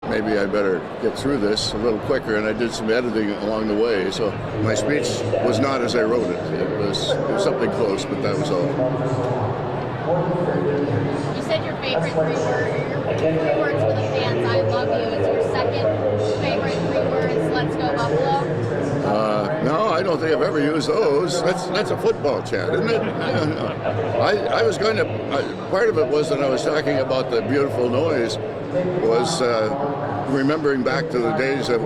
maybe I better get through this a little quicker, and I did some editing along the way. So my speech was not as I wrote it. It was something close, but that was all. You said your favorite three words for the fans, I love you. Is your second favorite three words, let's go Buffalo? No, I don't think I've ever used those. That's a football chant, isn't it? I was going to, part of it was that I was talking about the beautiful noise, was remembering back to the days of,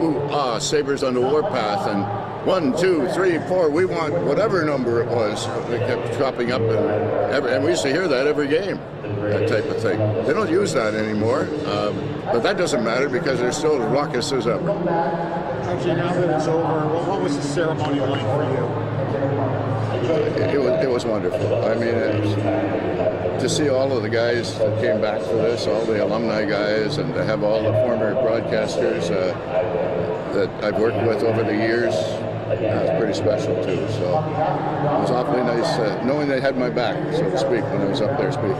Sabres on the warpath, and 1, 2, 3, 4, we want whatever number it was. They kept chopping up, and we used to hear that every game, that type of thing. They don't use that anymore, but that doesn't matter because they're still as raucous as ever. Actually, now that it's over, what was the ceremony like for you? It was wonderful. I mean, to see all of the guys that came back for this, all the alumni guys, and to have all the former broadcasters that I've worked with over the years, it's pretty special too. So it was awfully nice knowing they had my back, so to speak, when I was up there speaking.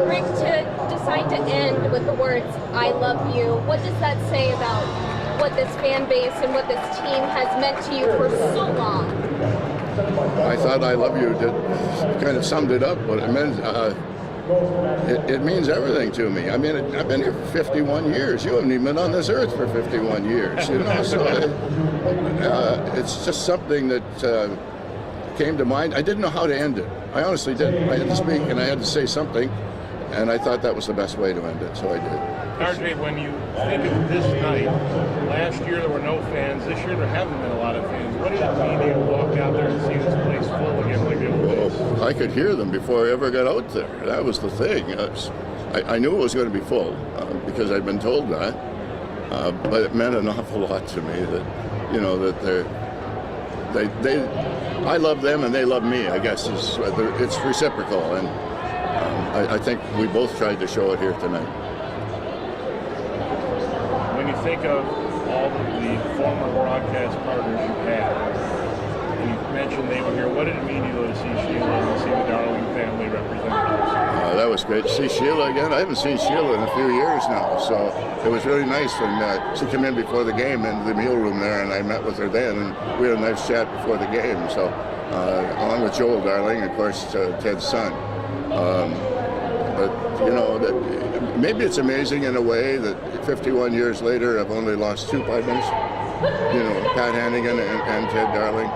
Rick, to decide to end with the words, I love you, what does that say about what this fan base and what this team has meant to you for so long? I thought I love you kind of summed it up, but it meant it means everything to me. I mean, I've been here for 51 years. You haven't even been on this earth for 51 years, you know. So it's just something that came to mind. I didn't know how to end it. I honestly didn't. I had to speak and I had to say something, and I thought that was the best way to end it, so I did. RJ, when you think of this night, last year there were no fans. This year there haven't been a lot of fans. What did it mean to walk out there and see this place full again like the old days? Well, I could hear them before I ever got out there. That was the thing. I knew it was going to be full because I'd been told that, but it meant an awful lot to me that, you know, that I love them and they love me. I guess it's reciprocal, and I think we both tried to show it here tonight. When you think of all the former broadcast partners you've had, and you mentioned they were here, what did it mean to you to see Sheila and see the Darling family representatives? That was great to see Sheila again. I haven't seen Sheila in a few years now, so it was really nice when she came in before the game into the meal room there, and I met with her then, and we had a nice chat before the game. So, along with Joel Darling, of course, Ted's son. But you know, maybe it's amazing in a way that 51 years later, I've only lost 2 partners. You know, Pat Hannigan and Ted Darling,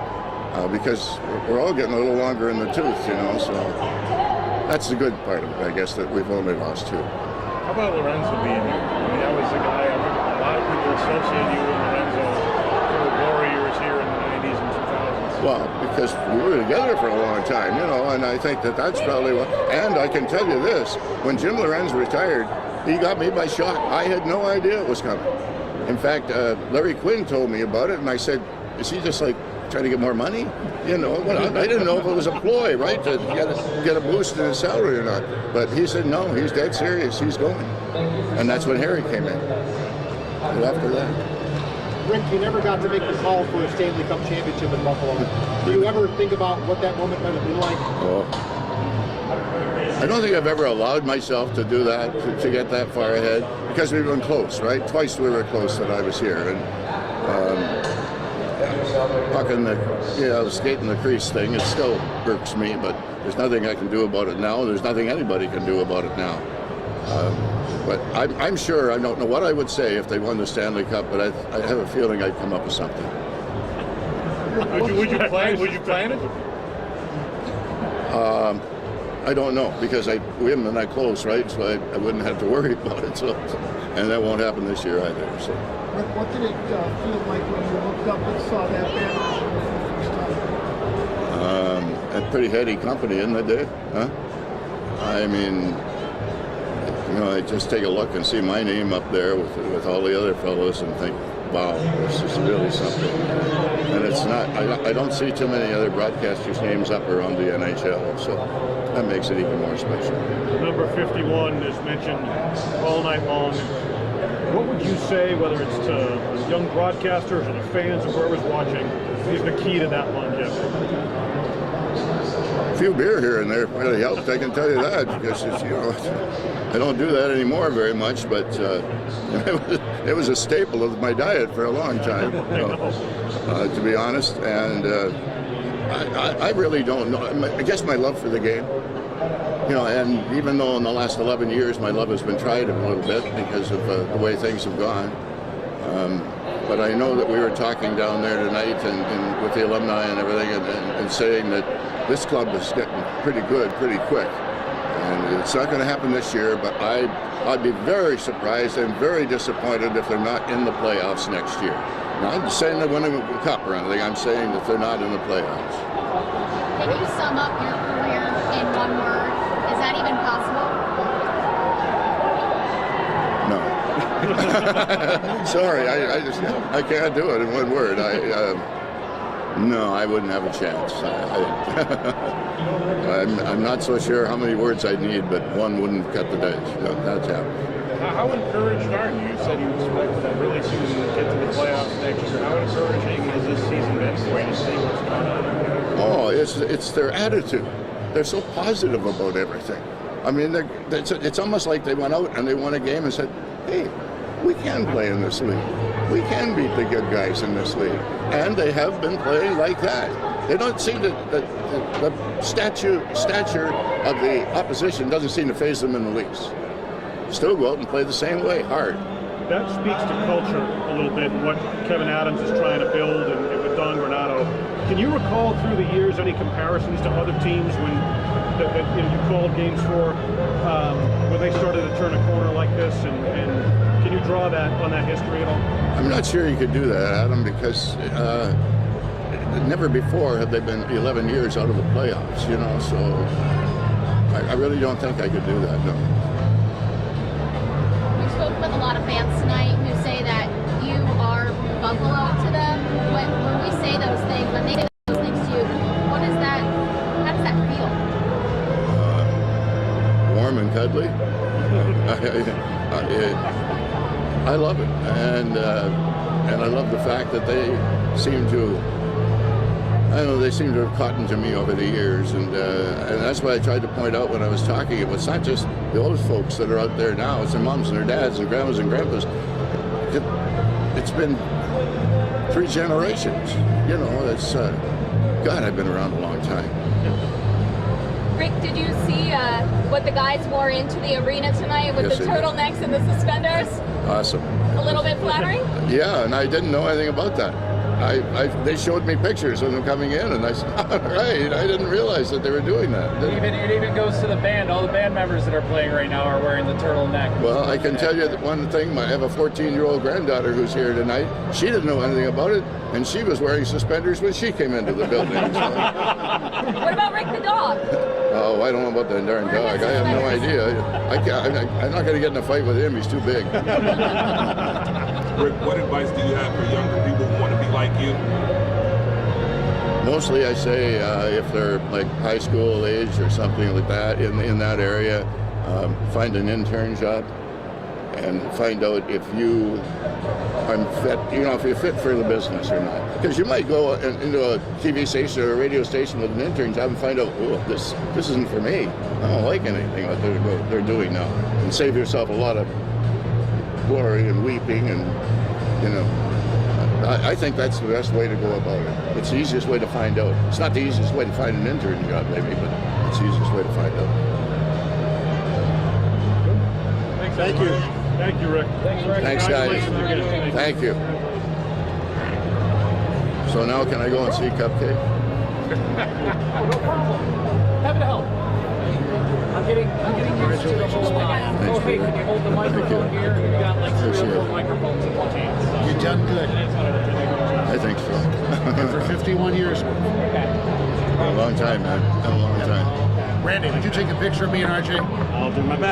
because we're all getting a little longer in the tooth. You know, so that's the good part of it, I guess, that we've only lost 2. How about Lorenzo being here? I mean, that was the guy. I mean, a lot of people associate you with Lorenzo for the glory years here in the 90s and 2000s. Well, because we were together for a long time, you know, and I think that that's probably what. And I can tell you this: when Jim Lorenz retired, he got me by shock. I had no idea it was coming. In fact, Larry Quinn told me about it, and I said, "Is he just like trying to get more money?" You know, well, I didn't know if it was a ploy, right, to get a boost in his salary or not. But he said, no, he's dead serious. He's going. And that's when Harry came in. And after that. Rick, you never got to make the call for a Stanley Cup championship in Buffalo. Do you ever think about what that moment might have been like? Oh. I don't think I've ever allowed myself to do that, to get that far ahead, because we've been close, right? Twice we were close that I was here. And pucking the skate in the crease thing, it still irks me, but there's nothing I can do about it now. There's nothing anybody can do about it now. But I'm sure, I don't know what I would say if they won the Stanley Cup, but I have a feeling I'd come up with something. Would you plan it? I don't know, because we haven't been that close, right? So I wouldn't have to worry about it. So, and that won't happen this year either. So. What did it feel like when you looked up and saw that banner for the first time? A pretty heady company, isn't it, Dave? Huh? I mean, you know, I just take a look and see my name up there with all the other fellows and think, wow, this is really something. And it's not, I don't see too many other broadcasters' names up around the NHL, so that makes it even more special. Number 51 is mentioned all night long. What would you say, whether it's to young broadcasters or the fans or whoever's watching, is the key to that longevity? few beer here and there really helped. I can tell you that, because it's, you know, I don't do that anymore very much, but it was a staple of my diet for a long time, to be honest. And I really don't know. I guess my love for the game, you know, and even though in the last 11 years my love has been tried a little bit because of the way things have gone. But I know that we were talking down there tonight and with the alumni and everything, and saying that this club is getting pretty good pretty quick. And it's not going to happen this year, but I'd be very surprised and very disappointed if they're not in the playoffs next year. Now, I'm not saying they're winning the cup or anything. I'm saying that they're not in the playoffs. Can you sum up your career in one word? Is that even possible? No. Sorry, I can't do it in one word. No, I wouldn't have a chance. I'm not so sure how many words I'd need, but one wouldn't cut the dice. No, that's happened. How encouraged are you? You said you expect to really soon get to the playoffs next year. How encouraging has this season been for you to see what's going on? Oh, it's their attitude. They're so positive about everything. I mean, it's almost like they went out and they won a game and said, hey, we can play in this league. We can beat the good guys in this league. And they have been playing like that. They don't seem to, the stature of the opposition doesn't seem to faze them in the least. Still go out and play the same way, hard. That speaks to culture a little bit, and what Kevin Adams is trying to build, and with Don Granato. Can you recall through the years any comparisons to other teams when that you called games for when they started to turn a corner like this, and can you draw that on that history at all? I'm not sure you could do that, Adam, because never before have they been 11 years out of the playoffs, you know, so I really don't think I could do that, no. We've spoken with a lot of fans tonight who say that you are Buffalo to them. When we say those things, when they say those things to you, how does that feel? Warm and cuddly. I love it, and I love the fact that they seem to, they seem to have cottoned to me over the years, and that's why I tried to point out when I was talking. It's not just the old folks that are out there now; it's their moms and their dads and grandmas and grandpas. It's been 3 generations. You know, it's God. I've been around a long time. Rick, did you see what the guys wore into the arena tonight with Yes, the I did. turtlenecks and the suspenders? Awesome. A little bit flattering? Yeah, and I didn't know anything about that. They showed me pictures of them coming in, and I said, all right, I didn't realize that they were doing that. It even goes to the band. All the band members that are playing right now are wearing the turtleneck. Well, I can tell you that one thing. I have a 14-year-old granddaughter who's here tonight. She didn't know anything about it, and she was wearing suspenders when she came into the building. So. What about Rick the dog? Oh, I don't know about that darn dog. I have no idea. I'm not going to get in a fight with him. He's too big. Rick, what advice do you have for younger people who want to be like you? Mostly I say if they're like high school age or something like that, in that area, find an intern job and find out if you are fit, if you're fit for the business or not. Because you might go into a TV station or a radio station with an intern job and find out, oh, this isn't for me. I don't like anything that they're doing now. And save yourself a lot of glory and weeping, and I think that's the best way to go about it. It's the easiest way to find out. It's not the easiest way to find an intern job, maybe, but it's the easiest way to find out. Thank you. Thank you, Rick. Thanks, Rick. Thanks, guys. Congratulations again. Thank you. So now can I go and see Cupcake? Happy to help. I'm getting used to the whole line. Oh, hey, can you hold the microphone here? You got like 3 or 4 microphones in one hand. So. You've done good. I think so. For 51 years. A long time, man. A long time. Randy, would you take a picture of me and RJ? I'll do my best.